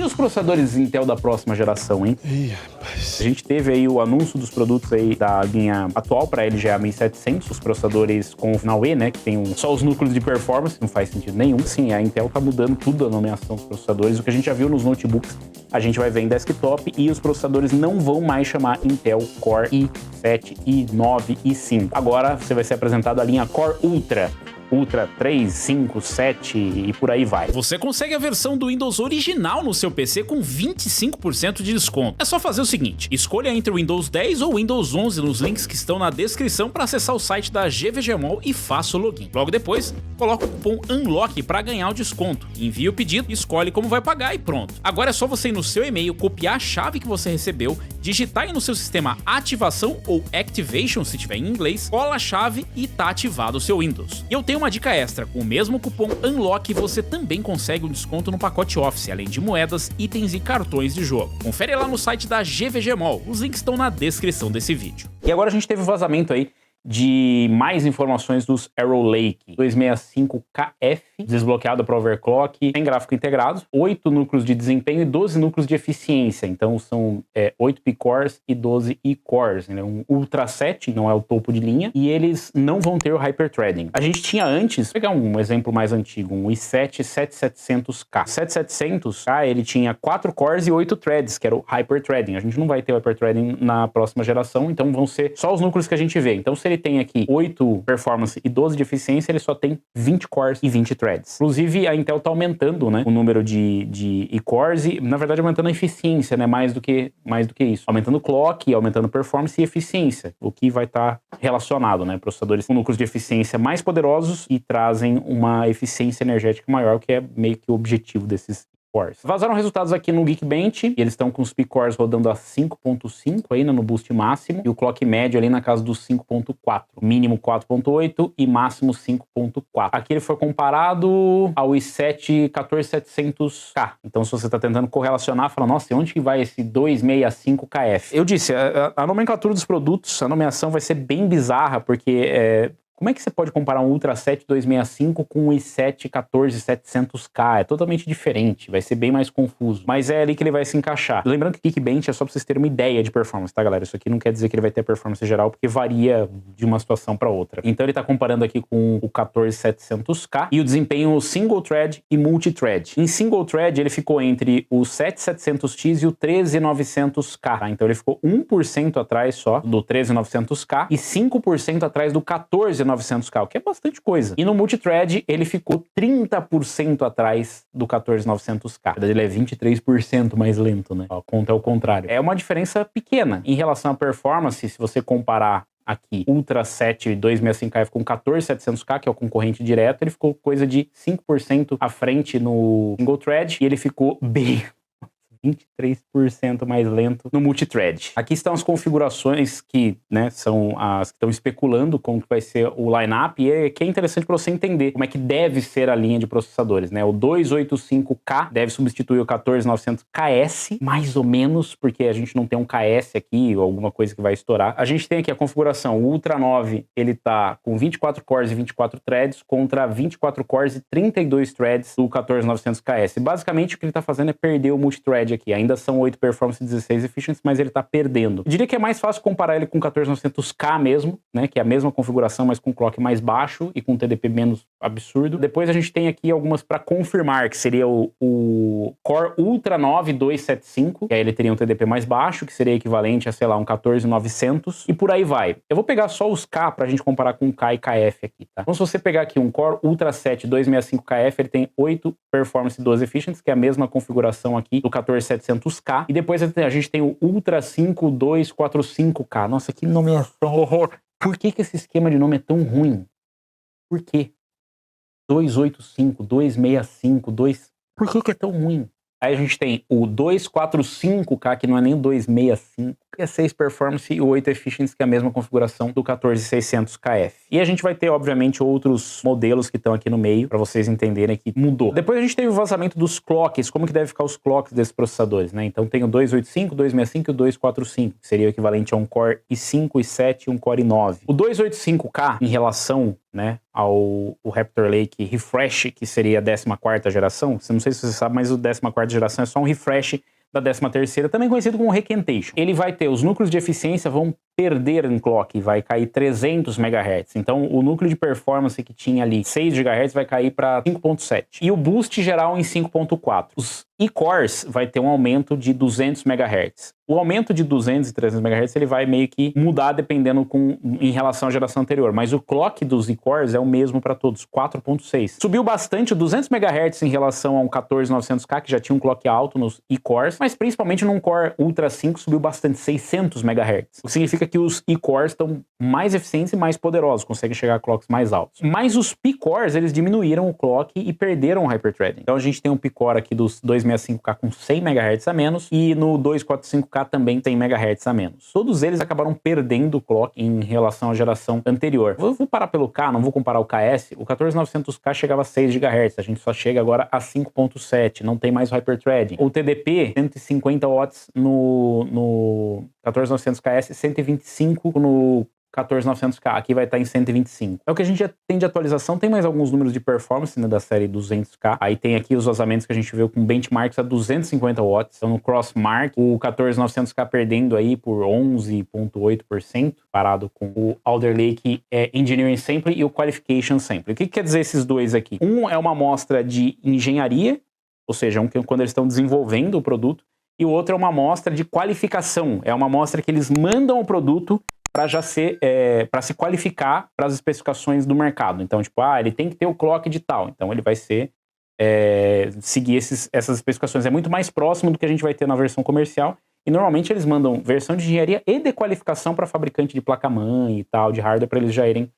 os processadores Intel da próxima geração, hein? Ih, rapaz. A gente teve aí o anúncio dos produtos aí da linha atual para LGA 1700, os processadores com o final E, né, que tem só os núcleos de performance, não faz sentido nenhum. Sim, a Intel tá mudando tudo a nomeação dos processadores, o que a gente já viu nos notebooks, a gente vai ver em desktop, e os processadores não vão mais chamar Intel Core i7, i9, i5. Agora você vai ser apresentado a linha Core Ultra 3, 5, 7 e por aí vai. Você consegue a versão do Windows original no seu PC com 25% de desconto. É só fazer o seguinte, escolha entre o Windows 10 ou Windows 11 nos links que estão na descrição para acessar o site da GVGMall e faça o login. Logo depois, coloca o cupom UNLOCK para ganhar o desconto. Envie o pedido, escolhe como vai pagar e pronto. Agora é só você ir no seu e-mail, copiar a chave que você recebeu, digitar aí no seu sistema ativação ou activation se tiver em inglês, cola a chave e tá ativado o seu Windows. E eu tenho uma dica extra, com o mesmo cupom UNLOCK você também consegue um desconto no pacote Office, além de moedas, itens e cartões de jogo. Confere lá no site da GVGMall, os links estão na descrição desse vídeo. E agora a gente teve o vazamento aí de mais informações dos Arrow Lake 265KF, desbloqueado para overclock, tem gráfico integrado, 8 núcleos de desempenho e 12 núcleos de eficiência, então são 8 P-Cores e 12 E-Cores, né? Um Ultra 7, não é o topo de linha, e eles não vão ter o Hyperthreading. A gente tinha antes, vou pegar um exemplo mais antigo, um i7 7700K. 7700K, ele tinha 4 cores e 8 threads, que era o Hyperthreading. A gente não vai ter o Hyperthreading na próxima geração, então vão ser só os núcleos que a gente vê. Então se ele tem aqui 8 performance e 12 de eficiência, ele só tem 20 cores e 20 threads. Inclusive, a Intel tá aumentando, né, o número de E-cores e, na verdade, aumentando a eficiência, né, mais do que isso. Aumentando clock, aumentando performance e eficiência, o que vai estar relacionado, né, processadores com núcleos de eficiência mais poderosos e trazem uma eficiência energética maior, que é meio que o objetivo desses cores. Vazaram resultados aqui no Geekbench, e eles estão com os P-Cores rodando a 5.5 aí, né, no boost máximo, e o clock médio ali na casa dos 5.4, mínimo 4.8 e máximo 5.4. Aqui ele foi comparado ao i7 14700K. Então se você está tentando correlacionar, fala, nossa, e onde que vai esse 265KF? Eu disse, a nomenclatura dos produtos, a nomeação vai ser bem bizarra, porque como é que você pode comparar um Ultra 7 265 com um i7 14700K? É totalmente diferente, vai ser bem mais confuso. Mas é ali que ele vai se encaixar. Lembrando que Geekbench é só pra vocês terem uma ideia de performance, tá, galera? Isso aqui não quer dizer que ele vai ter performance geral, porque varia de uma situação para outra. Então ele tá comparando aqui com o 14700K e o desempenho single thread e multi-thread. Em single thread ele ficou entre o 7700X e o 13900K, tá? Então ele ficou 1% atrás só do 13900K e 5% atrás do 14900K, o que é bastante coisa. E no multithread ele ficou 30% atrás do 14900K. Na verdade, ele é 23% mais lento, né? A conta é o contrário. É uma diferença pequena. Em relação à performance, se você comparar aqui Ultra 7 265K com 14700K, que é o concorrente direto, ele ficou coisa de 5% à frente no single thread e ele ficou bem 23% mais lento no multithread. Aqui estão as configurações que, né, são as que estão especulando como que vai ser o line-up, e que é interessante para você entender como é que deve ser a linha de processadores, né? O 285K deve substituir o 14900KS, mais ou menos, porque a gente não tem um KS aqui, ou alguma coisa que vai estourar. A gente tem aqui a configuração, o Ultra 9, ele tá com 24 cores e 24 threads, contra 24 cores e 32 threads do 14900KS. Basicamente, o que ele tá fazendo é perder o multithread aqui. Ainda são 8 performance e 16 efficiency, mas ele tá perdendo. Eu diria que é mais fácil comparar ele com o 14900K mesmo, né, que é a mesma configuração, mas com clock mais baixo e com TDP menos absurdo. Depois a gente tem aqui algumas para confirmar, que seria o Core Ultra 9 275, que aí ele teria um TDP mais baixo, que seria equivalente a, sei lá, um 14900, e por aí vai. Eu vou pegar só os K pra gente comparar com o K e KF aqui, tá? Então se você pegar aqui um Core Ultra 7 265KF, ele tem 8 performance e 12 efficiency, que é a mesma configuração aqui do 14700K, e depois a gente tem o Ultra 5 245K. Nossa, que nomeação horror! Por que esse esquema de nome é tão ruim? Por quê? 285, 265, 2... Por que é tão ruim? Aí a gente tem o 245K, que não é nem o 265K, que é 6 Performance, e o 8 Efficiency, que é a mesma configuração do 14600KF. E a gente vai ter, obviamente, outros modelos que estão aqui no meio, para vocês entenderem que mudou. Depois a gente teve o vazamento dos clocks, como que deve ficar os clocks desses processadores, né? Então tem o 285, 265 e o 245, que seria o equivalente a um Core i5, i7 e um Core i9. O 285K, em relação, né, ao Raptor Lake Refresh, que seria a 14ª geração, não sei se você sabe, mas o 14ª geração é só um refresh da 13ª, também conhecido como Recantation. Ele vai ter, os núcleos de eficiência vão perder em clock, vai cair 300 MHz. Então, o núcleo de performance que tinha ali 6 GHz vai cair para 5.7. E o boost geral em 5.4. Os e-cores vai ter um aumento de 200 MHz. O aumento de 200 e 300 MHz ele vai meio que mudar dependendo em relação à geração anterior, mas o clock dos e-cores é o mesmo para todos, 4.6. Subiu bastante, 200 MHz em relação ao 14900K, que já tinha um clock alto nos e-cores, mas principalmente num Core Ultra 5 subiu bastante, 600 MHz. O que significa que os e-cores estão mais eficientes e mais poderosos, conseguem chegar a clocks mais altos. Mas os P-cores, eles diminuíram o clock e perderam o hyperthreading. Então a gente tem um P-core aqui dos 265K com 100 MHz a menos e no 245K também tem MHz a menos. Todos eles acabaram perdendo o clock em relação à geração anterior. Eu vou parar pelo K, não vou comparar o KS. O 14900K chegava a 6 GHz, a gente só chega agora a 5.7, não tem mais hyperthreading. O TDP, 150 watts no 14900KS, 125 no 14900K, aqui vai estar em 125. É o que a gente já tem de atualização, tem mais alguns números de performance, né, da série 200K. Aí tem aqui os vazamentos que a gente viu com benchmarks a 250 watts. Então no Crossmark, o 14900K perdendo aí por 11,8%, parado com o Alder Lake Engineering Sample e o Qualification Sample. O que quer dizer esses dois aqui? Um é uma amostra de engenharia, ou seja, quando eles estão desenvolvendo o produto, e o outro é uma amostra de qualificação. É uma amostra que eles mandam o produto para já ser, para se qualificar para as especificações do mercado. Então, tipo, ele tem que ter o clock de tal. Então, ele vai seguir essas especificações. É muito mais próximo do que a gente vai ter na versão comercial. E, normalmente, eles mandam versão de engenharia e de qualificação para fabricante de placa-mãe e tal, de hardware, para eles já irem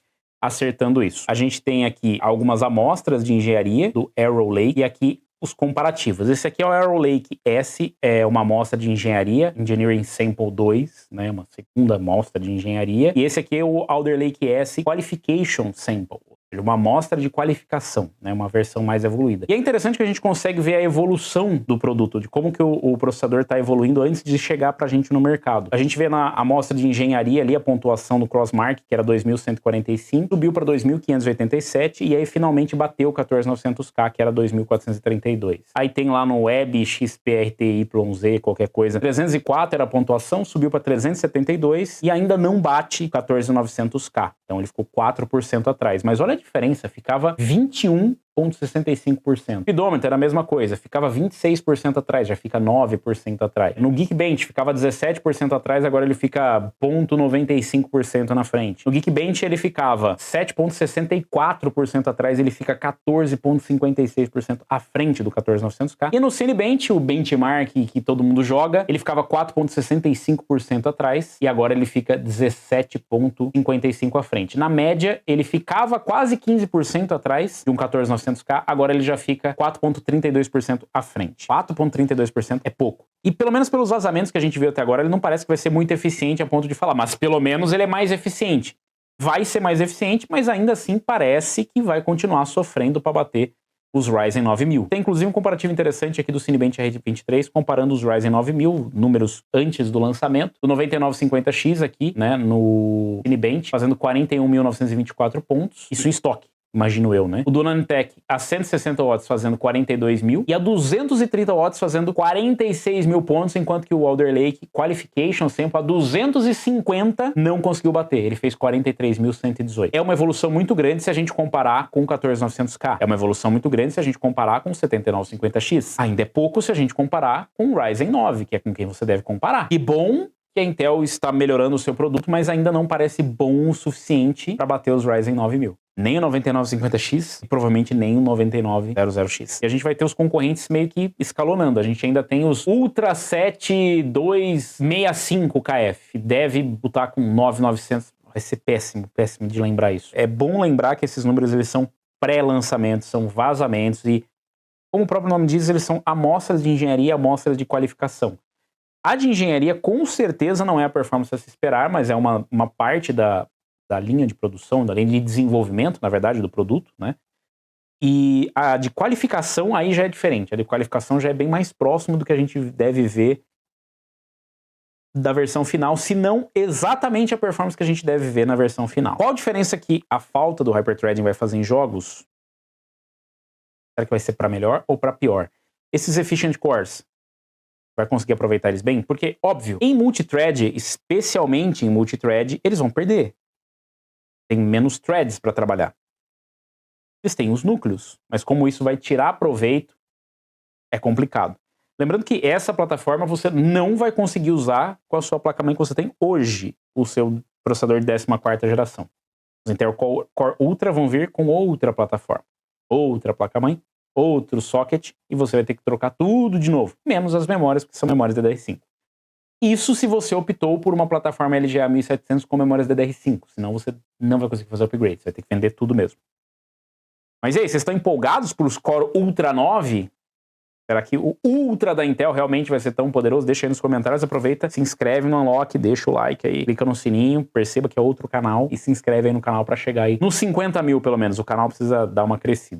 acertando isso. A gente tem aqui algumas amostras de engenharia do Arrow Lake e aqui os comparativos. Esse aqui é o Arrow Lake S, é uma amostra de engenharia, Engineering Sample 2, né, uma segunda amostra de engenharia. E esse aqui é o Alder Lake S Qualification Sample, uma amostra de qualificação, né, uma versão mais evoluída. E é interessante que a gente consegue ver a evolução do produto, de como que o processador está evoluindo antes de chegar para a gente no mercado. A gente vê na amostra de engenharia ali a pontuação do Crossmark, que era 2.145, subiu para 2.587 e aí finalmente bateu o 14900K, que era 2.432. Aí tem lá no Web XPRTYZ, qualquer coisa, 304 era a pontuação, subiu para 372 e ainda não bate o 14900K. Então ele ficou 4% atrás. Mas olha a diferença, ficava 21,65%. O Speedometer era a mesma coisa, ficava 26% atrás, já fica 9% atrás. No Geekbench ficava 17% atrás, agora ele fica 0,95% na frente. No Geekbench ele ficava 7,64% atrás, ele fica 14,56% à frente do 14900K. E no Cinebench, o benchmark que todo mundo joga, ele ficava 4,65% atrás e agora ele fica 17,55% à frente. Na média, ele ficava quase 15% atrás de um 14900K, agora ele já fica 4,32% à frente. 4,32% é pouco. E pelo menos pelos vazamentos que a gente viu até agora, ele não parece que vai ser muito eficiente a ponto de falar, mas pelo menos ele é mais eficiente. Vai ser mais eficiente, mas ainda assim parece que vai continuar sofrendo para bater os Ryzen 9000. Tem inclusive um comparativo interessante aqui do Cinebench R23, comparando os Ryzen 9000, números antes do lançamento, do 9950X aqui, né, no Cinebench, fazendo 41.924 pontos, isso em estoque. Imagino eu, né? O do Nantec a 160 watts fazendo 42 mil e a 230 watts fazendo 46 mil pontos, enquanto que o Alder Lake Qualification Sample a 250 não conseguiu bater. Ele fez 43.118. É uma evolução muito grande se a gente comparar com o 14900K. É uma evolução muito grande se a gente comparar com o 7950X. Ainda é pouco se a gente comparar com o Ryzen 9, que é com quem você deve comparar. E bom que a Intel está melhorando o seu produto, mas ainda não parece bom o suficiente para bater os Ryzen 9000. Nem o 9950X e provavelmente nem o 9900X. E a gente vai ter os concorrentes meio que escalonando. A gente ainda tem os Ultra 7265KF. Deve botar com 9900. Vai ser péssimo de lembrar isso. É bom lembrar que esses números eles são pré-lançamentos, são vazamentos e, como o próprio nome diz, eles são amostras de engenharia, amostras de qualificação. A de engenharia, com certeza, não é a performance a se esperar, mas é uma parte da linha de produção, da linha de desenvolvimento, na verdade, do produto, né? E a de qualificação aí já é diferente. A de qualificação já é bem mais próximo do que a gente deve ver da versão final, se não exatamente a performance que a gente deve ver na versão final. Qual a diferença que a falta do hyperthreading vai fazer em jogos? Será que vai ser para melhor ou para pior? Esses efficient cores, vai conseguir aproveitar eles bem? Porque, óbvio, em multithread, especialmente em multithread, eles vão perder. Tem menos threads para trabalhar. Eles têm os núcleos, mas como isso vai tirar proveito, é complicado. Lembrando que essa plataforma você não vai conseguir usar com a sua placa-mãe que você tem hoje, o seu processador de 14ª geração. Os Intel Core Ultra vão vir com outra plataforma, outra placa-mãe, outro socket, e você vai ter que trocar tudo de novo, menos as memórias, que são memórias DDR5. Isso se você optou por uma plataforma LGA 1700 com memórias DDR5, senão você não vai conseguir fazer upgrade, você vai ter que vender tudo mesmo. Mas e aí, vocês estão empolgados por os Core Ultra 9? Será que o Ultra da Intel realmente vai ser tão poderoso? Deixa aí nos comentários, aproveita, se inscreve no Unlock, deixa o like aí, clica no sininho, perceba que é outro canal e se inscreve aí no canal pra chegar aí nos 50 mil pelo menos. O canal precisa dar uma crescida.